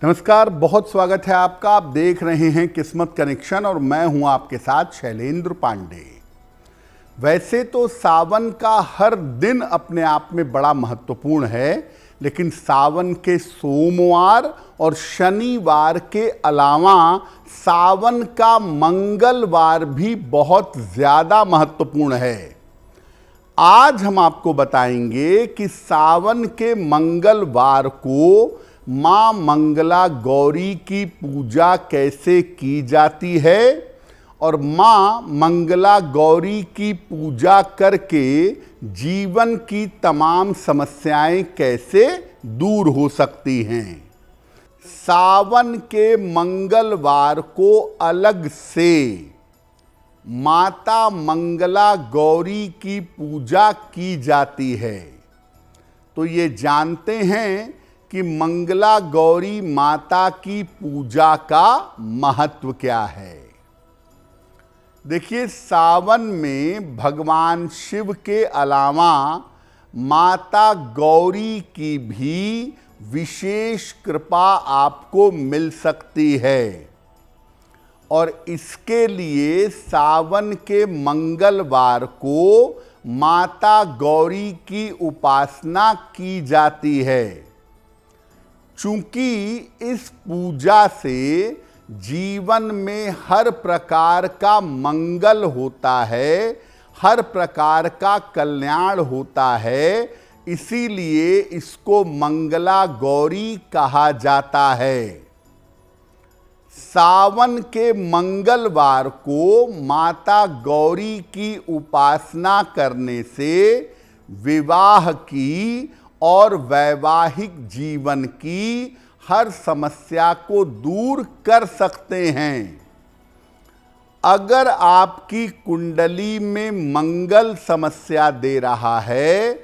नमस्कार, बहुत स्वागत है आपका। आप देख रहे हैं किस्मत कनेक्शन और मैं हूं आपके साथ शैलेंद्र पांडे। वैसे तो सावन का हर दिन अपने आप में बड़ा महत्वपूर्ण है, लेकिन सावन के सोमवार और शनिवार के अलावा सावन का मंगलवार भी बहुत ज़्यादा महत्वपूर्ण है। आज हम आपको बताएंगे कि सावन के मंगलवार को माँ मंगला गौरी की पूजा कैसे की जाती है और माँ मंगला गौरी की पूजा करके जीवन की तमाम समस्याएं कैसे दूर हो सकती हैं। सावन के मंगलवार को अलग से माता मंगला गौरी की पूजा की जाती है। तो ये जानते हैं कि मंगला गौरी माता की पूजा का महत्व क्या है। देखिए, सावन में भगवान शिव के अलावा माता गौरी की भी विशेष कृपा आपको मिल सकती है और इसके लिए सावन के मंगलवार को माता गौरी की उपासना की जाती है। चूंकि इस पूजा से जीवन में हर प्रकार का मंगल होता है, हर प्रकार का कल्याण होता है, इसीलिए इसको मंगला गौरी कहा जाता है। सावन के मंगलवार को माता गौरी की उपासना करने से विवाह की और वैवाहिक जीवन की हर समस्या को दूर कर सकते हैं। अगर आपकी कुंडली में मंगल समस्या दे रहा है,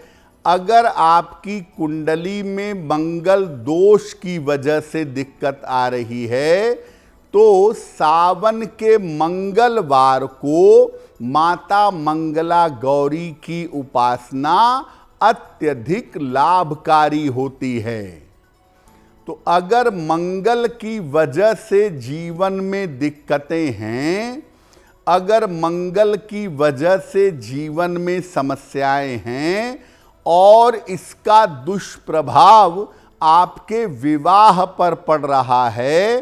अगर आपकी कुंडली में मंगल दोष की वजह से दिक्कत आ रही है, तो सावन के मंगलवार को माता मंगला गौरी की उपासना अत्यधिक लाभकारी होती है। तो अगर मंगल की वजह से जीवन में दिक्कतें हैं, अगर मंगल की वजह से जीवन में समस्याएं हैं और इसका दुष्प्रभाव आपके विवाह पर पड़ रहा है,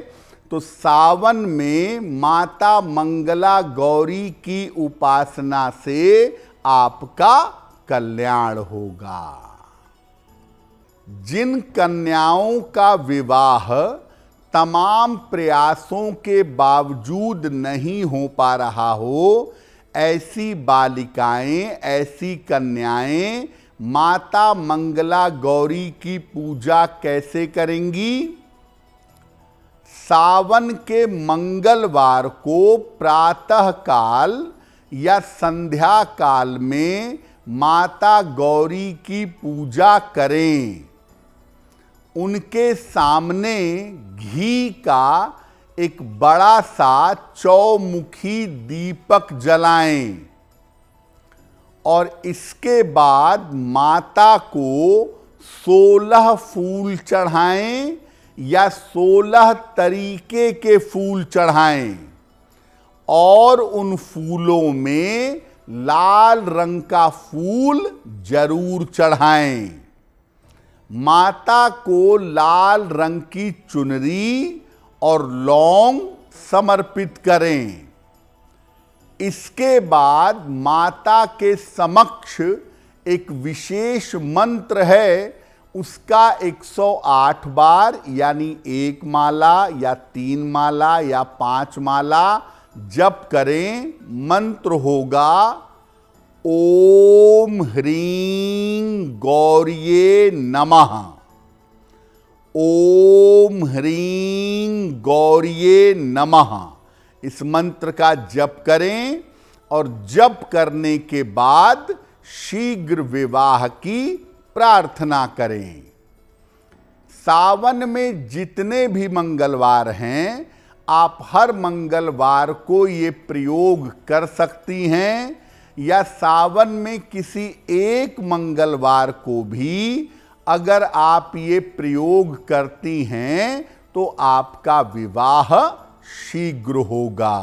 तो सावन में माता मंगला गौरी की उपासना से आपका कल्याण होगा। जिन कन्याओं का विवाह तमाम प्रयासों के बावजूद नहीं हो पा रहा हो, ऐसी बालिकाएं, ऐसी कन्याएं माता मंगला गौरी की पूजा कैसे करेंगी? सावन के मंगलवार को प्रातः काल या संध्या काल में माता गौरी की पूजा करें। उनके सामने घी का एक बड़ा सा चौमुखी दीपक जलाएं और इसके बाद माता को 16 फूल चढ़ाएं या 16 तरीके के फूल चढ़ाएं और उन फूलों में लाल रंग का फूल जरूर चढ़ाएं। माता को लाल रंग की चुनरी और लौंग समर्पित करें। इसके बाद माता के समक्ष एक विशेष मंत्र है, उसका 108 बार यानी 1 माला या 3 माला या 5 माला जप करें। मंत्र होगा ओम ह्रीं गौर्ये नमः, ओम ह्रीं गौर्ये नमः। इस मंत्र का जप करें और जप करने के बाद शीघ्र विवाह की प्रार्थना करें। सावन में जितने भी मंगलवार हैं, आप हर मंगलवार को ये प्रयोग कर सकती हैं या सावन में किसी एक मंगलवार को भी अगर आप ये प्रयोग करती हैं तो आपका विवाह शीघ्र होगा।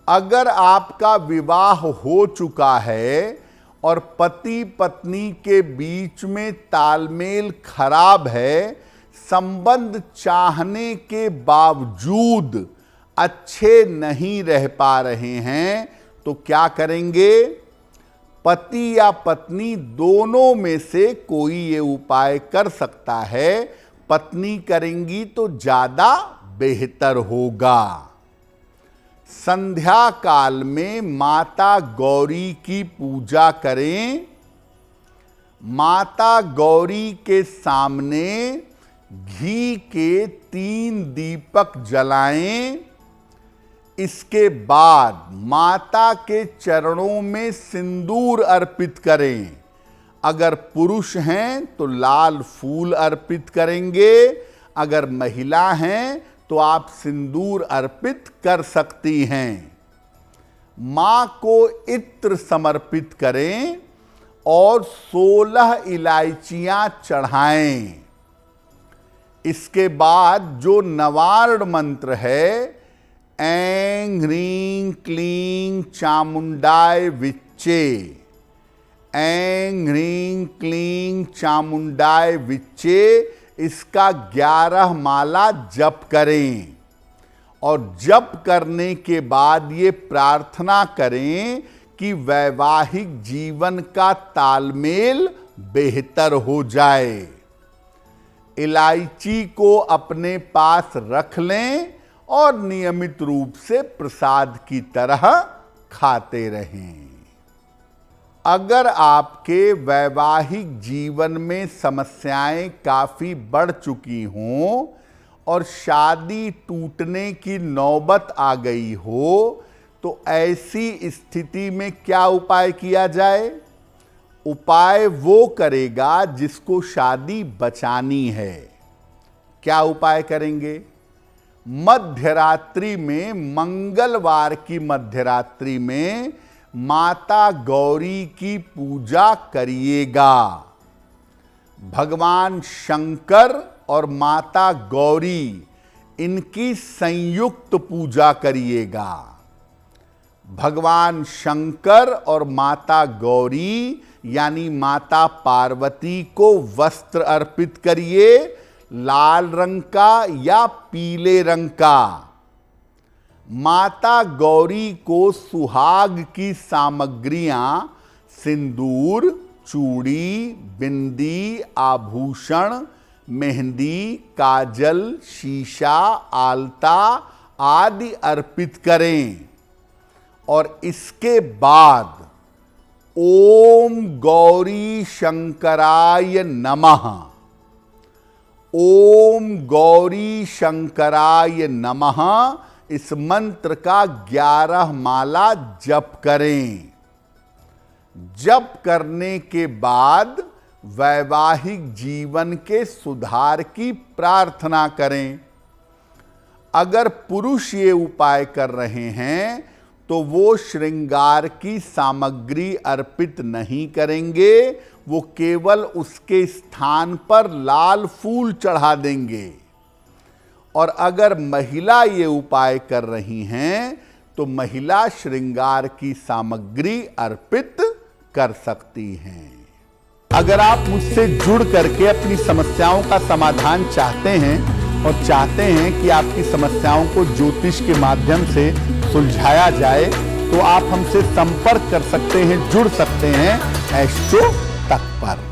अगर आपका विवाह हो चुका है और पति पत्नी के बीच में तालमेल खराब है, संबंध चाहने के बावजूद अच्छे नहीं रह पा रहे हैं, तो क्या करेंगे? पति या पत्नी दोनों में से कोई ये उपाय कर सकता है। पत्नी करेंगी तो ज्यादा बेहतर होगा। संध्या काल में माता गौरी की पूजा करें। माता गौरी के सामने घी के 3 दीपक जलाएं। इसके बाद माता के चरणों में सिंदूर अर्पित करें। अगर पुरुष हैं तो लाल फूल अर्पित करेंगे, अगर महिला हैं तो आप सिंदूर अर्पित कर सकती हैं। मां को इत्र समर्पित करें और 16 इलायचियां चढ़ाएं। इसके बाद जो नवार्ण मंत्र है, ऐं ह्रीं क्लीं चामुंडाय विच्चे, ऐं ह्रीं क्लीं चामुंडाय विच्चे, इसका 11 माला जप करें। और जप करने के बाद ये प्रार्थना करें कि वैवाहिक जीवन का तालमेल बेहतर हो जाए। इलायची को अपने पास रख लें और नियमित रूप से प्रसाद की तरह खाते रहें। अगर आपके वैवाहिक जीवन में समस्याएं काफी बढ़ चुकी हों और शादी टूटने की नौबत आ गई हो, तो ऐसी स्थिति में क्या उपाय किया जाए? उपाय वो करेगा जिसको शादी बचानी है। क्या उपाय करेंगे? मध्यरात्रि में, मंगलवार की मध्यरात्रि में माता गौरी की पूजा करिएगा। भगवान शंकर और माता गौरी, इनकी संयुक्त पूजा करिएगा। भगवान शंकर और माता गौरी यानी माता पार्वती को वस्त्र अर्पित करिए, लाल रंग का या पीले रंग का। माता गौरी को सुहाग की सामग्रियां, सिंदूर, चूड़ी, बिंदी, आभूषण, मेहंदी, काजल, शीशा, आलता आदि अर्पित करें। और इसके बाद ओम गौरी शंकराय नमः, ओम गौरी शंकराय नमः, इस मंत्र का 11 माला जप करें। जप करने के बाद वैवाहिक जीवन के सुधार की प्रार्थना करें। अगर पुरुष ये उपाय कर रहे हैं तो वो श्रृंगार की सामग्री अर्पित नहीं करेंगे, वो केवल उसके स्थान पर लाल फूल चढ़ा देंगे। और अगर महिला ये उपाय कर रही हैं तो महिला श्रृंगार की सामग्री अर्पित कर सकती हैं। अगर आप मुझसे जुड़ करके अपनी समस्याओं का समाधान चाहते हैं और चाहते हैं कि आपकी समस्याओं को ज्योतिष के माध्यम से सुलझाया जाए, तो आप हमसे संपर्क कर सकते हैं, जुड़ सकते हैं एस्ट्रो तक पर।